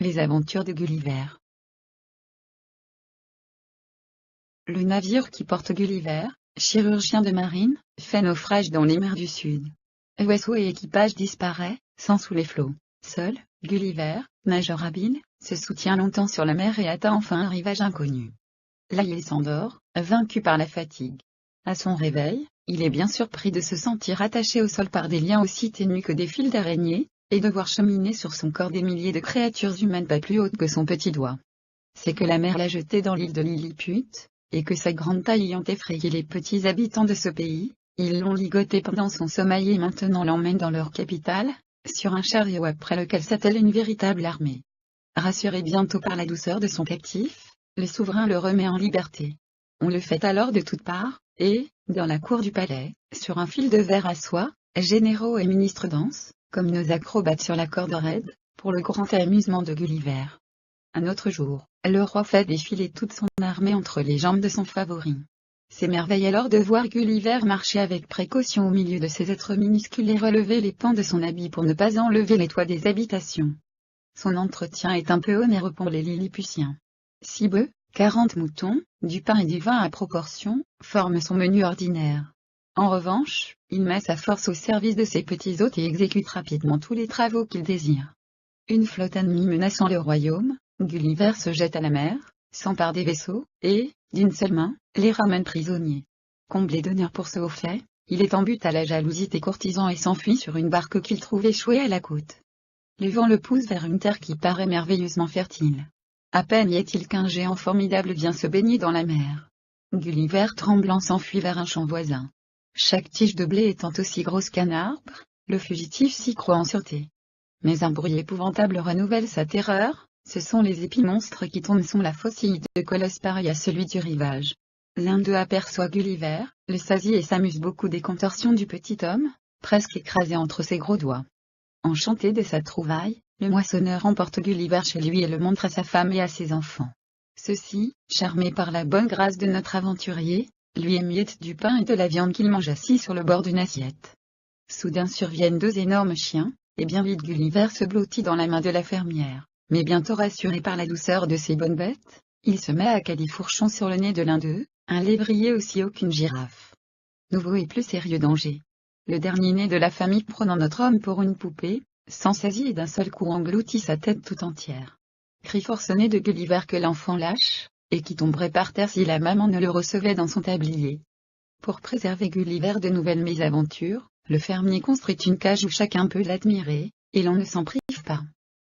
Les aventures de Gulliver. Le navire qui porte Gulliver, chirurgien de marine, fait naufrage dans les mers du Sud. Vaisseau et équipage disparaît, sans sous les flots. Seul, Gulliver, nageur habile, se soutient longtemps sur la mer et atteint enfin un rivage inconnu. Là il s'endort, vaincu par la fatigue. À son réveil, il est bien surpris de se sentir attaché au sol par des liens aussi ténus que des fils d'araignée, et de voir cheminer sur son corps des milliers de créatures humaines pas plus hautes que son petit doigt. C'est que la mer l'a jeté dans l'île de Lilliput, et que sa grande taille ayant effrayé les petits habitants de ce pays, ils l'ont ligoté pendant son sommeil et maintenant l'emmènent dans leur capitale, sur un chariot après lequel s'attelle une véritable armée. Rassuré bientôt par la douceur de son captif, le souverain le remet en liberté. On le fait alors de toutes parts, et, dans la cour du palais, sur un fil de verre à soie, généraux et ministres dansent, comme nos acrobates sur la corde raide, pour le grand amusement de Gulliver. Un autre jour, le roi fait défiler toute son armée entre les jambes de son favori. S'émerveille alors de voir Gulliver marcher avec précaution au milieu de ces êtres minuscules et relever les pans de son habit pour ne pas enlever les toits des habitations. Son entretien est un peu onéreux pour les Lilliputiens. 6 bœufs, 40 moutons, du pain et du vin à proportion, forment son menu ordinaire. En revanche, il met sa force au service de ses petits hôtes et exécute rapidement tous les travaux qu'il désire. Une flotte ennemie menaçant le royaume, Gulliver se jette à la mer, s'empare des vaisseaux, et, d'une seule main, les ramène prisonniers. Comblé d'honneur pour ce haut fait, il est en butte à la jalousie des courtisans et s'enfuit sur une barque qu'il trouve échouée à la côte. Le vent le pousse vers une terre qui paraît merveilleusement fertile. À peine y est-il qu'un géant formidable vient se baigner dans la mer. Gulliver tremblant s'enfuit vers un champ voisin. Chaque tige de blé étant aussi grosse qu'un arbre, le fugitif s'y croit en sûreté. Mais un bruit épouvantable renouvelle sa terreur, ce sont les épis monstres qui tombent sous la faucille de colosse pareil à celui du rivage. L'un d'eux aperçoit Gulliver, le saisit et s'amuse beaucoup des contorsions du petit homme, presque écrasé entre ses gros doigts. Enchanté de sa trouvaille, le moissonneur emporte Gulliver chez lui et le montre à sa femme et à ses enfants. Ceux-ci, charmés par la bonne grâce de notre aventurier, lui émiettent du pain et de la viande qu'il mange assis sur le bord d'une assiette. Soudain surviennent 2 énormes chiens, et bien vite Gulliver se blottit dans la main de la fermière. Mais bientôt rassuré par la douceur de ces bonnes bêtes, il se met à califourchon sur le nez de l'un d'eux, un lévrier aussi haut qu'une girafe. Nouveau et plus sérieux danger. Le dernier né de la famille prenant notre homme pour une poupée, s'en saisit et d'un seul coup engloutit sa tête tout entière. Cri forcené de Gulliver que l'enfant lâche, et qui tomberait par terre si la maman ne le recevait dans son tablier. Pour préserver Gulliver de nouvelles mésaventures, le fermier construit une cage où chacun peut l'admirer, et l'on ne s'en prive pas.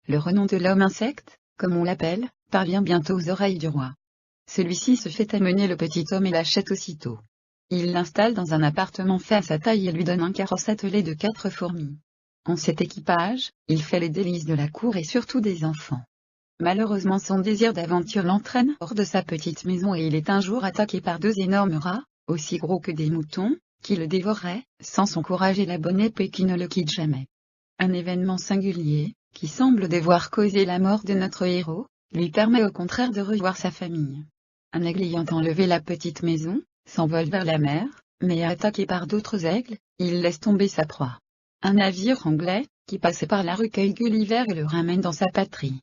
Le renom de l'homme insecte, comme on l'appelle, parvient bientôt aux oreilles du roi. Celui-ci se fait amener le petit homme et l'achète aussitôt. Il l'installe dans un appartement fait à sa taille et lui donne un carrosse attelé de 4 fourmis. En cet équipage, il fait les délices de la cour et surtout des enfants. Malheureusement son désir d'aventure l'entraîne hors de sa petite maison et il est un jour attaqué par 2 énormes rats, aussi gros que des moutons, qui le dévoreraient, sans son courage et la bonne épée qui ne le quitte jamais. Un événement singulier, qui semble devoir causer la mort de notre héros, lui permet au contraire de revoir sa famille. Un aigle ayant enlevé la petite maison, s'envole vers la mer, mais attaqué par d'autres aigles, il laisse tomber sa proie. Un navire anglais, qui passait par là recueille Gulliver et le ramène dans sa patrie.